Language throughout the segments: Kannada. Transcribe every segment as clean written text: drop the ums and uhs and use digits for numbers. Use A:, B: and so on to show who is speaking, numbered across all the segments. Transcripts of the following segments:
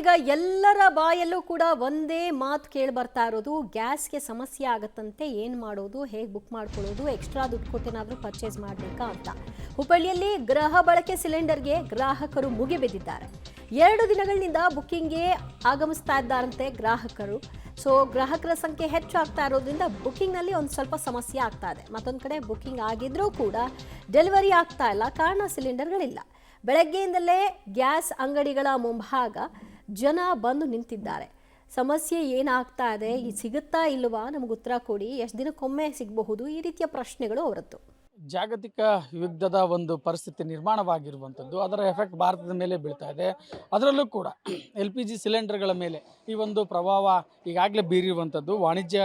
A: ಈಗ ಎಲ್ಲರ ಬಾಯಲ್ಲೂ ಕೂಡ ಒಂದೇ ಮಾತು ಕೇಳಿ ಬರ್ತಾ ಇರೋದು, ಗ್ಯಾಸ್ಗೆ ಸಮಸ್ಯೆ ಆಗತ್ತಂತೆ, ಏನು ಮಾಡೋದು, ಹೇಗೆ ಬುಕ್ ಮಾಡ್ಕೊಳ್ಳೋದು, ಎಕ್ಸ್ಟ್ರಾ ದುಡ್ಡು ಕೊಟ್ಟೇನಾದರೂ ಪರ್ಚೇಸ್ ಮಾಡಬೇಕಾ ಅಂತ. ಹುಬ್ಬಳ್ಳಿಯಲ್ಲಿ ಗೃಹ ಬಳಕೆ ಸಿಲಿಂಡರ್ಗೆ ಗ್ರಾಹಕರು ಮುಗಿಬಿದ್ದಿದ್ದಾರೆ. 2 ದಿನಗಳಿಂದ ಬುಕ್ಕಿಂಗ್ಗೆ ಆಗಮಿಸ್ತಾ ಇದ್ದಾರಂತೆ ಗ್ರಾಹಕರು. ಸೊ ಗ್ರಾಹಕರ ಸಂಖ್ಯೆ ಹೆಚ್ಚಾಗ್ತಾ ಇರೋದ್ರಿಂದ ಬುಕ್ಕಿಂಗ್ನಲ್ಲಿ ಒಂದು ಸ್ವಲ್ಪ ಸಮಸ್ಯೆ ಆಗ್ತಾ ಇದೆ. ಮತ್ತೊಂದು ಕಡೆ ಬುಕ್ಕಿಂಗ್ ಆಗಿದ್ರೂ ಕೂಡ ಡೆಲಿವರಿ ಆಗ್ತಾ ಇಲ್ಲ, ಕಾರಣ ಸಿಲಿಂಡರ್ಗಳಿಲ್ಲ. ಬೆಳಗ್ಗೆಯಿಂದಲೇ ಗ್ಯಾಸ್ ಅಂಗಡಿಗಳ ಮುಂಭಾಗ ಜನ ಬಂದು ನಿಂತಿದ್ದಾರೆ. ಸಮಸ್ಯೆ ಏನಾಗ್ತಾ ಇದೆ, ಸಿಗುತ್ತಾ ಇಲ್ವಾ, ನಮಗೆ ಉತ್ತರ ಕೊಡಿ, ಎಷ್ಟು ದಿನಕ್ಕೊಮ್ಮೆ ಸಿಗಬಹುದು, ಈ ರೀತಿಯ ಪ್ರಶ್ನೆಗಳು ಅವರದ್ದು.
B: ಜಾಗತಿಕ ಯುದ್ಧದ ಒಂದು ಪರಿಸ್ಥಿತಿ ನಿರ್ಮಾಣವಾಗಿರುವಂಥದ್ದು, ಅದರ ಎಫೆಕ್ಟ್ ಭಾರತದ ಮೇಲೆ ಬೀಳ್ತಾ ಇದೆ. ಅದರಲ್ಲೂ ಕೂಡ LPG ಸಿಲಿಂಡರ್ಗಳ ಮೇಲೆ ಈ ಒಂದು ಪ್ರಭಾವ ಈಗಾಗಲೇ ಬೀರಿರುವಂಥದ್ದು, ವಾಣಿಜ್ಯ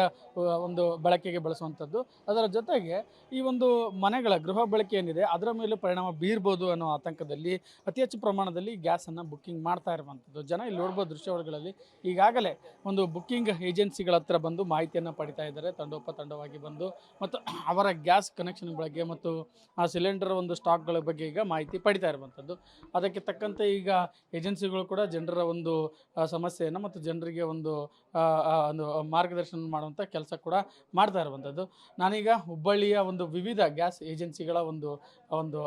B: ಒಂದು ಬಳಕೆಗೆ ಬಳಸುವಂಥದ್ದು, ಅದರ ಜೊತೆಗೆ ಈ ಒಂದು ಮನೆಗಳ ಗೃಹ ಬಳಕೆ ಏನಿದೆ ಅದರ ಮೇಲೂ ಪರಿಣಾಮ ಬೀರ್ಬೋದು ಅನ್ನೋ ಆತಂಕದಲ್ಲಿ ಅತಿ ಹೆಚ್ಚು ಪ್ರಮಾಣದಲ್ಲಿ ಗ್ಯಾಸನ್ನು ಬುಕ್ಕಿಂಗ್ ಮಾಡ್ತಾ ಇರುವಂಥದ್ದು. ಜನ ಇಲ್ಲಿ ನೋಡ್ಬೋದು ದೃಶ್ಯಾವಳಿಗಳಲ್ಲಿ ಈಗಾಗಲೇ ಒಂದು ಬುಕ್ಕಿಂಗ್ ಏಜೆನ್ಸಿಗಳ ಹತ್ರ ಬಂದು ಮಾಹಿತಿಯನ್ನು ಪಡಿತಾ ಇದ್ದಾರೆ, ತಂಡೋಪತಂಡವಾಗಿ ಬಂದು, ಮತ್ತು ಅವರ ಗ್ಯಾಸ್ ಕನೆಕ್ಷನ್ ಬಗ್ಗೆ ಮತ್ತು ಆ ಸಿಲಿಂಡರ್ ಒಂದು ಸ್ಟಾಕ್ಗಳ ಬಗ್ಗೆ ಈಗ ಮಾಹಿತಿ ಪಡಿತಾ ಇರುವಂಥದ್ದು. ಅದಕ್ಕೆ ತಕ್ಕಂತೆ ಈಗ ಏಜೆನ್ಸಿಗಳು ಕೂಡ ಜನರ ಒಂದು ಸಮಸ್ಯೆಯನ್ನು ಮತ್ತು ಜನರಿಗೆ ಒಂದು ಮಾರ್ಗದರ್ಶನ ಮಾಡುವಂಥ ಕೆಲಸ ಕೂಡ ಮಾಡ್ತಾ ಇರುವಂಥದ್ದು. ನಾನೀಗ ಹುಬ್ಬಳ್ಳಿಯ ಒಂದು ವಿವಿಧ ಗ್ಯಾಸ್ ಏಜೆನ್ಸಿಗಳ ಒಂದು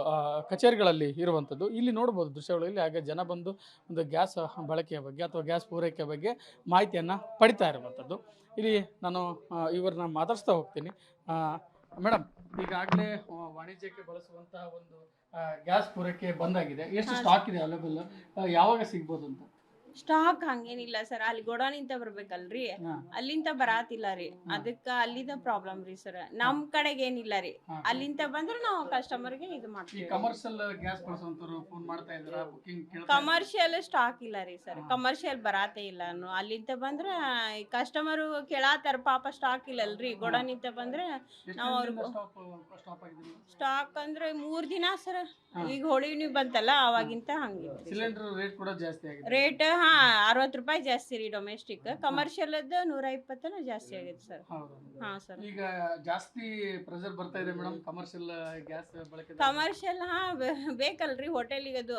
B: ಕಚೇರಿಗಳಲ್ಲಿ ಇರುವಂಥದ್ದು. ಇಲ್ಲಿ ನೋಡ್ಬೋದು ದೃಶ್ಯಗಳಲ್ಲಿ ಹಾಗೆ ಜನ ಬಂದು ಒಂದು ಗ್ಯಾಸ್ ಬಳಕೆಯ ಬಗ್ಗೆ ಅಥವಾ ಗ್ಯಾಸ್ ಪೂರೈಕೆ ಬಗ್ಗೆ ಮಾಹಿತಿಯನ್ನು ಪಡಿತಾ ಇರುವಂಥದ್ದು. ಇಲ್ಲಿ ನಾನು ಇವ್ರನ್ನ ಮಾತಾಡಿಸ್ತಾ ಹೋಗ್ತೀನಿ. ಮೇಡಮ್, ಈಗಾಗಲೇ ವಾಣಿಜ್ಯಕ್ಕೆ ಬಳಸುವಂತಹ ಒಂದು ಗ್ಯಾಸ್ ಪೂರೈಕೆ ಬಂದಾಗಿದೆ, ಎಷ್ಟು ಸ್ಟಾಕ್ ಇದೆ ಅವೈಲೇಬಲ್, ಯಾವಾಗ ಸಿಗ್ಬೋದು ಅಂತ?
C: ಸ್ಟಾಕ್ ಹಂಗೇನಿಲ್ಲ ಸರ್, ಅಲ್ಲಿ ಗೋಡೌನಿಂದ ಬರ್ಬೇಕಲ್ರಿ, ಅಲ್ಲಿಂದ ಬರಾತಿಲ್ಲ ರೀ, ಅದಕ್ಕ ಅಲ್ಲಿದ ಪ್ರಾಬ್ಲಮ್ ರೀ ಸರ್. ನಮ್ ಕಡೆಗೆ ಏನಿಲ್ಲ ರೀ, ಅಲ್ಲಿಂದ ಬಂದ್ರೆ ನಾವು ಕಸ್ಟಮರ್ಗೆ ಇದು ಮಾಡ್ತೀವಿ.
B: ಕಮರ್ಷಿಯಲ್ ಗ್ಯಾಸ್ ಬಳಸುವಂತರು ಫೋನ್ ಮಾಡ್ತಾ ಇದ್ದಾರೆ, ಬುಕಿಂಗ್
C: ಕಮರ್ಷಿಯಲ್ ಸ್ಟಾಕ್ ಇಲ್ಲ ರೀ ಸರ್, ಕಮರ್ಷಿಯಲ್ ಬರಾತೇ ಇಲ್ಲ. ಅಲ್ಲಿಂದ ಬಂದ್ರೆ ಕಸ್ಟಮರ್ ಕೇಳಾತಾರ, ಪಾಪ ಸ್ಟಾಕ್ ಇಲ್ಲಲ್ರಿ, ಗೋಡೌನಿಂದ ಬಂದ್ರೆ ನಾವು ಅವ್ರಿಗೆ ಸ್ಟಾಕ್ ಅಂದ್ರೆ 3 ದಿನ ಸರ್. ಈಗ ಹೋಳಿ ನೀವು ಬಂತಲ್ಲ ಅವಾಗಿಂತ ಹಂಗಿತ್ತು.
B: ಸಿಲಿಂಡರ್ ರೇಟ್ ಕೂಡ ಜಾಸ್ತಿ ಆಗಿದೆ.
C: ರೇಟ್ 60 ರೂಪಾಯಿ ಜಾಸ್ತಿ ರೀ ಡೊಮೆಸ್ಟಿಕ್, ಕಮರ್ಷಿಯಲ್ 120 ಜಾಸ್ತಿ ಆಗೈತೆ ಸರ್. ಹಾ ಸರ್,
B: ಈಗ ಜಾಸ್ತಿ ಪ್ರೆಷರ್ ಬರ್ತಾ ಇದೆ ಮೇಡಮ್ ಕಮರ್ಷಿಯಲ್ ಗ್ಯಾಸ್ ಬಳಕೆ.
C: ಕಮರ್ಷಿಯಲ್ ಬೇಕಲ್ರಿ ಹೋಟೆಲಿಗೆ, ಅದು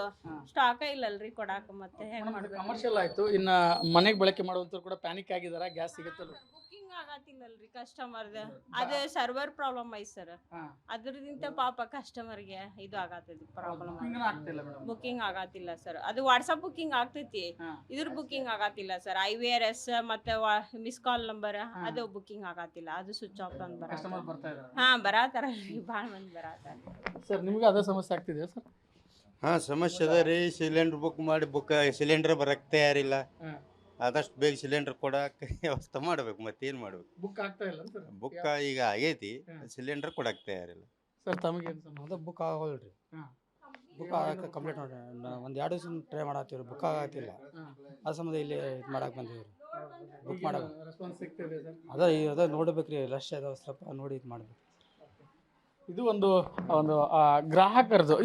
C: ಸ್ಟಾಕ್ ಇಲ್ಲಲ್ರಿ ಕೊಡಾಕ, ಮತ್ತೆ ಹೆಂಗ್ ಮಾಡ್ಬೇಕು?
B: ಕಮರ್ಷಿಯಲ್ ಆಯ್ತು, ಇನ್ನ ಮನೆಗೆ ಬಳಕೆ ಮಾಡುವಂತರು ಕೂಡ ಪ್ಯಾನಿಕ್ ಆಗಿದಾರ, ಗ್ಯಾಸ್ ಸಿಗುತ್ತಲ್ಲ,
C: ಬುಕಿಂಗ್ ಆಗತ್ತಿಲ್ಲಲ್ರಿ ಕಸ್ಟಮರ್ದ, ಅದು ಸರ್ವರ್ ಪ್ರಾಬ್ಲಮ್ ಐತಿ ಸರ್. ಅದ್ರದಿಂದ ಪಾಪ ಕಸ್ಟಮರ್ಗೆ ಇದು ಆಗತ್ತದ ಪ್ರಾಬ್ಲಮ್, ಬುಕಿಂಗ್ ಆಗತ್ತಿಲ್ಲ ಸರ್. ಅದು ವಾಟ್ಸಪ್ ಬುಕಿಂಗ್ ಆಗ್ತೈತಿ, ಇದ್ರ ಬುಕಿಂಗ್ ಆಗತ್ತಿಲ್ಲ ಸರ್. IVRS ಮತ್ತೆ ಮಿಸ್ ಕಾಲ್ ನಂಬರ್ ಅದು ಬುಕಿಂಗ್ ಆಗತ್ತಿಲ್ಲ, ಅದು ಸ್ವಿಚ್ ಆಫ್ ಅಂತ ಬರಾತಾರಲ್ರಿ, ಭಾಳ ಮಂದಿ ಬರಾತಾರ.
B: ಸರ್ ನಿಮ್ಗೆ ಅದೇ ಸಮಸ್ಯೆ ಆಗ್ತಿದೆ ಸರ್?
D: ಸಮಸ್ಯೆ ಅದ ರೀ, ಸಿಲಿಂಡರ್ ಬುಕ್ ಮಾಡಿ ಸಿಲಿಂಡರ್ ಬರಕ್ಕೆ ತಯಾರಿಲ್ಲ. ಆದಷ್ಟು ಬೇಗ ಸಿಲಿಂಡರ್ ಕೊಡಕ್ಕೆ ವ್ಯವಸ್ಥೆ ಮಾಡ್ಬೇಕು, ಮತ್ತೇನು ಮಾಡ್ಬೇಕು?
B: ಬುಕ್ ಆಗ್ತಾ ಇಲ್ಲ ಸರ್?
D: ಬುಕ್ ಈಗ ಆಗೈತಿ, ಸಿಲಿಂಡರ್ ಕೊಡಕ್ಕೆ ತಯಾರಿಲ್ಲ
B: ಸರ್. ತಮಗೇನು
E: ಅದು ಬುಕ್ ಆಗೋಲ್ರಿ, ಬುಕ್ ಆಗಕ್ಕೆ ಕಂಪ್ಲೀಟ್ ಮಾಡಿ ಒಂದು 2 ದಿವಸ ಟ್ರೈ ಮಾಡತ್ತೀವಿ, ಬುಕ್ ಆಗತ್ತಿಲ್ಲ. ಆ ಸಂಬಂಧ ಇಲ್ಲಿ ಇದು ಮಾಡಕ್ಕೆ ಬಂದೀವಿ ರೀ, ಬುಕ್ ಮಾಡಕ್ಕೆ.
B: ರೆಸ್ಪಾನ್ಸ್ ಸಿಗ್ತಿದೆ ಸರ್?
E: ಅದೇ ನೋಡ್ಬೇಕು ರೀ, ರಶ್ ಅದ ಸ್ವಲ್ಪ ನೋಡಿ ಇದು ಮಾಡ್ಬೇಕು.
B: ಇದು ಒಂದು ಗ್ರಾಹಕರದು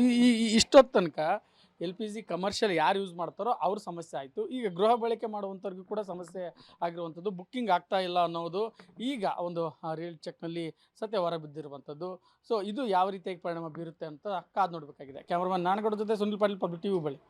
B: ಇಷ್ಟೊತ್ತು ತನಕ LPG ಕಮರ್ಷಿಯಲ್ ಯಾರು ಯೂಸ್ ಮಾಡ್ತಾರೋ ಅವ್ರ ಸಮಸ್ಯೆ ಆಯಿತು. ಈಗ ಗೃಹ ಬಳಕೆ ಮಾಡುವಂಥವ್ರಿಗೂ ಕೂಡ ಸಮಸ್ಯೆ ಆಗಿರುವಂಥದ್ದು, ಬುಕ್ಕಿಂಗ್ ಆಗ್ತಾ ಇಲ್ಲ ಅನ್ನೋದು ಈಗ ಒಂದು ರಿಯಲ್ ಚೆಕ್ನಲ್ಲಿ ಸತ್ಯ ಹೊರ ಬಿದ್ದಿರುವಂಥದ್ದು. ಸೊ ಇದು ಯಾವ ರೀತಿಯಾಗಿ ಪರಿಣಾಮ ಬೀರುತ್ತೆ ಅಂತ ಕಾದು ನೋಡಬೇಕಾಗಿದೆ. ಕ್ಯಾಮ್ರಾಮನ್ ನಾನಗೌಡ ಜೊತೆ ಸುನಿಲ್ ಪಾಟೀಲ್, ಪಬ್ಲಿಕ್ TV ಹುಬ್ಬಳ್ಳಿ.